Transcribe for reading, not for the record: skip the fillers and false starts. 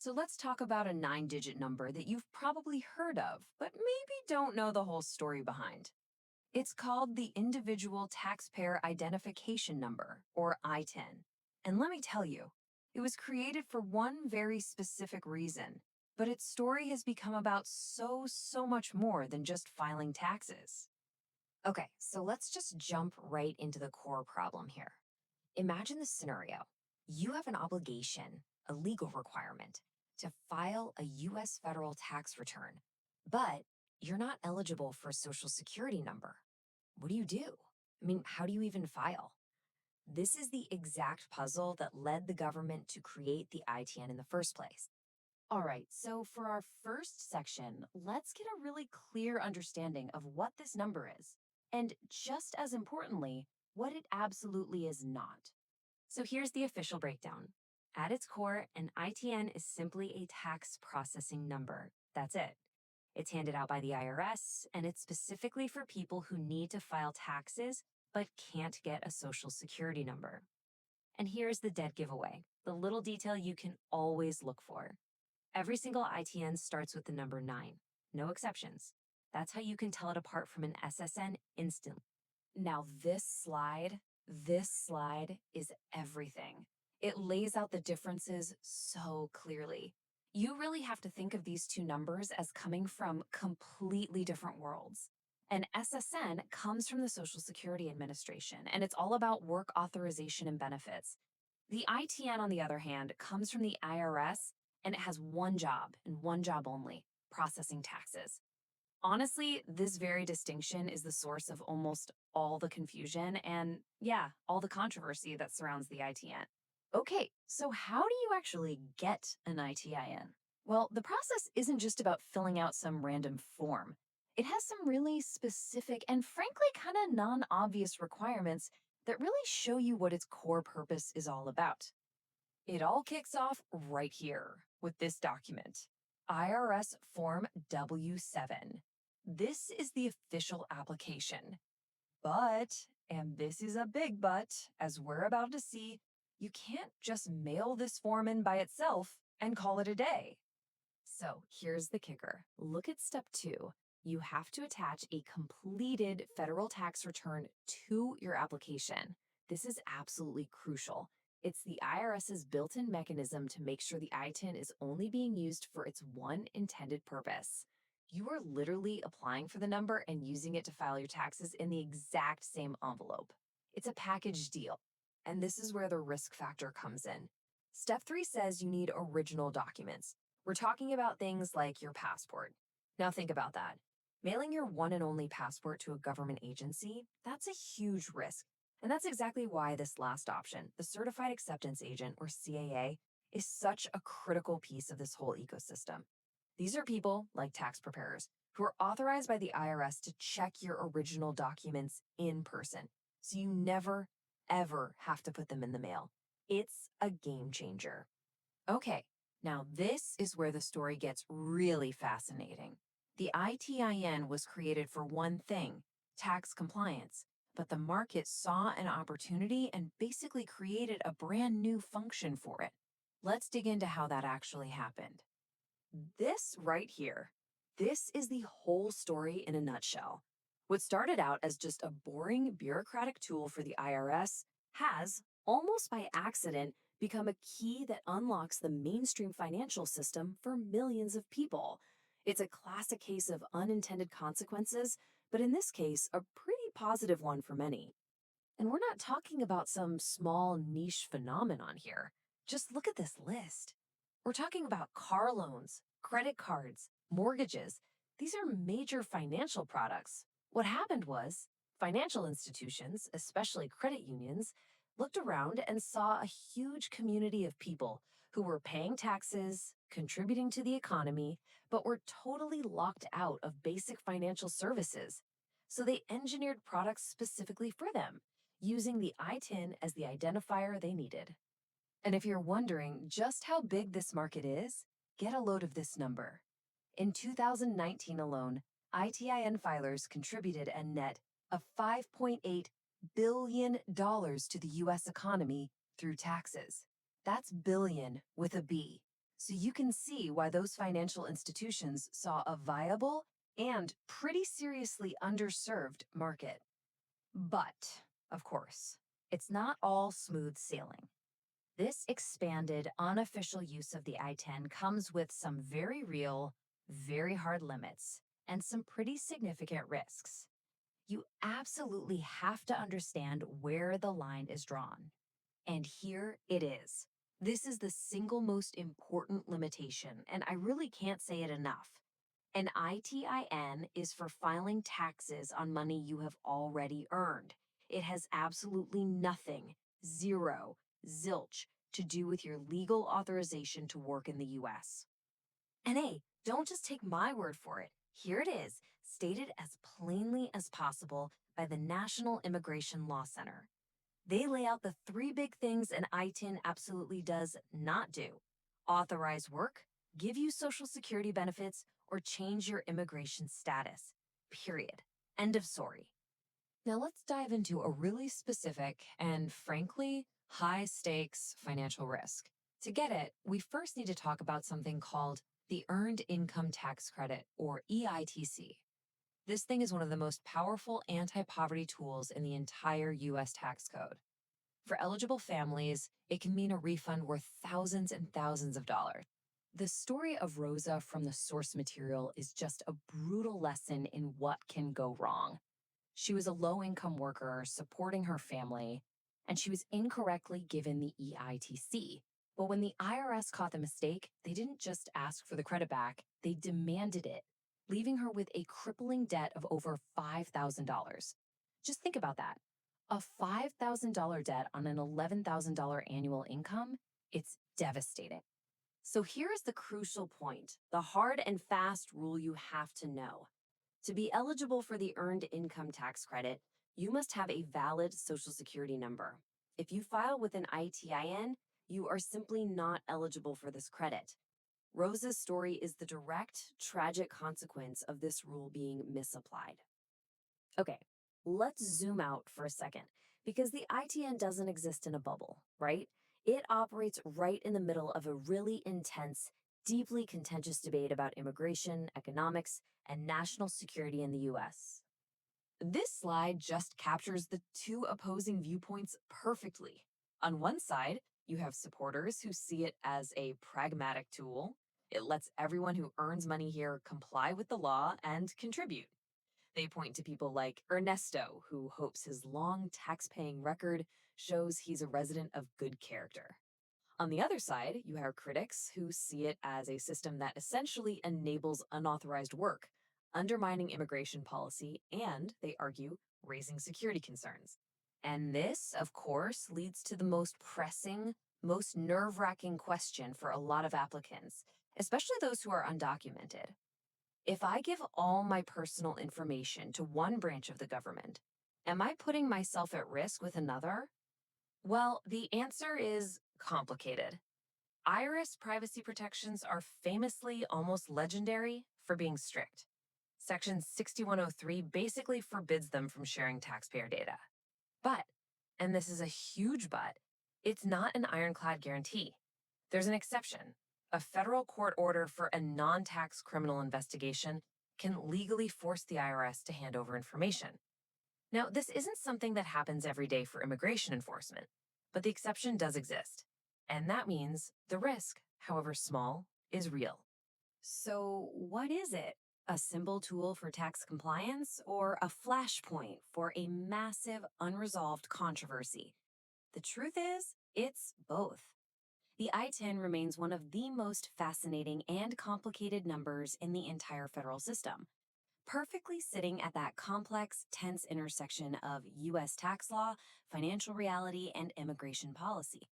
So let's talk about a 9-digit number that you've probably heard of, but maybe don't know the whole story behind. It's called the Individual Taxpayer Identification Number, or ITIN. And let me tell you, it was created for one very specific reason, but its story has become about so much more than just filing taxes. Okay, so let's just jump right into the core problem here. Imagine the scenario. You have an obligation, a legal requirement, to file a US federal tax return, but you're not eligible for a social security number. What do you do? I mean, how do you even file? This is the exact puzzle that led the government to create the ITN in the first place. All right, so for our first section, let's get a really clear understanding of what this number is, and just as importantly, what it absolutely is not. So here's the official breakdown. At its core, an ITN is simply a tax processing number. That's it. It's handed out by the IRS, and it's specifically for people who need to file taxes but can't get a social security number. And here's the dead giveaway, the little detail you can always look for. Every single ITN starts with the number 9, no exceptions. That's how you can tell it apart from an SSN instantly. Now this slide is everything. It lays out the differences so clearly. You really have to think of these two numbers as coming from completely different worlds. An SSN comes from the Social Security Administration, and it's all about work authorization and benefits. The ITN, on the other hand, comes from the IRS, and it has one job and one job only, processing taxes. Honestly, this very distinction is the source of almost all the confusion and, yeah, all the controversy that surrounds the ITN. Okay, so how do you actually get an ITIN? Well, the process isn't just about filling out some random form. It has some really specific and frankly kind of non-obvious requirements that really show you what its core purpose is all about. It all kicks off right here with this document, IRS Form W-7. This is the official application. But, and this is a big but, as we're about to see, you can't just mail this form in by itself and call it a day. So here's the kicker. Look at step 2. You have to attach a completed federal tax return to your application. This is absolutely crucial. It's the IRS's built-in mechanism to make sure the ITIN is only being used for its one intended purpose. You are literally applying for the number and using it to file your taxes in the exact same envelope. It's a package deal. And this is where the risk factor comes in. Step 3 says you need original documents. We're talking about things like your passport. Now think about that. Mailing your one and only passport to a government agency, that's a huge risk. And that's exactly why this last option, the Certified Acceptance Agent, or CAA, is such a critical piece of this whole ecosystem. These are people, like tax preparers, who are authorized by the IRS to check your original documents in person, so you never, ever have to put them in the mail. It's a game changer. Okay, now this is where the story gets really fascinating. The ITIN was created for one thing, tax compliance, but the market saw an opportunity and basically created a brand new function for it. Let's dig into how that actually happened. This right here, this is the whole story in a nutshell. What started out as just a boring bureaucratic tool for the IRS has, almost by accident, become a key that unlocks the mainstream financial system for millions of people. It's a classic case of unintended consequences, but in this case, a pretty positive one for many. And we're not talking about some small niche phenomenon here. Just look at this list. We're talking about car loans, credit cards, mortgages. These are major financial products. What happened was, financial institutions, especially credit unions, looked around and saw a huge community of people who were paying taxes, contributing to the economy, but were totally locked out of basic financial services. So they engineered products specifically for them, using the ITIN as the identifier they needed. And if you're wondering just how big this market is, get a load of this number. In 2019 alone, ITIN filers contributed a net of $5.8 billion to the U.S. economy through taxes. That's billion with a B. So you can see why those financial institutions saw a viable and pretty seriously underserved market. But, of course, it's not all smooth sailing. This expanded, unofficial use of the I-10 comes with some very real, very hard limits and some pretty significant risks. You absolutely have to understand where the line is drawn. And here it is. This is the single most important limitation, and I really can't say it enough. An ITIN is for filing taxes on money you have already earned. It has absolutely nothing, zero, zilch, to do with your legal authorization to work in the US. And hey, don't just take my word for it. Here it is, stated as plainly as possible by the National Immigration Law Center. They lay out the three big things an ITIN absolutely does not do: authorize work, give you Social Security benefits, or change your immigration status. Period. End of story. Now let's dive into a really specific and, frankly, high stakes financial risk. To get it, we first need to talk about something called the Earned Income Tax Credit, or EITC. This thing is one of the most powerful anti-poverty tools in the entire US tax code. For eligible families, it can mean a refund worth thousands and thousands of dollars. The story of Rosa from the source material is just a brutal lesson in what can go wrong. She was a low-income worker supporting her family, and she was incorrectly given the EITC. But when the IRS caught the mistake, they didn't just ask for the credit back, they demanded it, leaving her with a crippling debt of over $5,000. Just think about that. A $5,000 debt on an $11,000 annual income, it's devastating. So here's the crucial point, the hard and fast rule you have to know. To be eligible for the Earned Income Tax Credit, you must have a valid Social Security number. If you file with an ITIN, you are simply not eligible for this credit. Rosa's story is the direct, tragic consequence of this rule being misapplied. Okay, let's zoom out for a second, because the ITN doesn't exist in a bubble, right? It operates right in the middle of a really intense, deeply contentious debate about immigration, economics, and national security in the US. This slide just captures the two opposing viewpoints perfectly. On one side, you have supporters who see it as a pragmatic tool. It lets everyone who earns money here comply with the law and contribute. They point to people like Ernesto, who hopes his long tax-paying record shows he's a resident of good character. On the other side, you have critics who see it as a system that essentially enables unauthorized work, undermining immigration policy, and, they argue, raising security concerns. And this, of course, leads to the most pressing, most nerve-wracking question for a lot of applicants, especially those who are undocumented. If I give all my personal information to one branch of the government, am I putting myself at risk with another? Well, the answer is complicated. IRS privacy protections are famously almost legendary for being strict. Section 6103 basically forbids them from sharing taxpayer data. But, and this is a huge but, it's not an ironclad guarantee. There's an exception. A federal court order for a non-tax criminal investigation can legally force the IRS to hand over information. Now, this isn't something that happens every day for immigration enforcement, but the exception does exist. And that means the risk, however small, is real. So what is it? A simple tool for tax compliance or a flashpoint for a massive unresolved controversy? The truth is, it's both. The I-10 remains one of the most fascinating and complicated numbers in the entire federal system, perfectly sitting at that complex, tense intersection of U.S. tax law, financial reality, and immigration policy.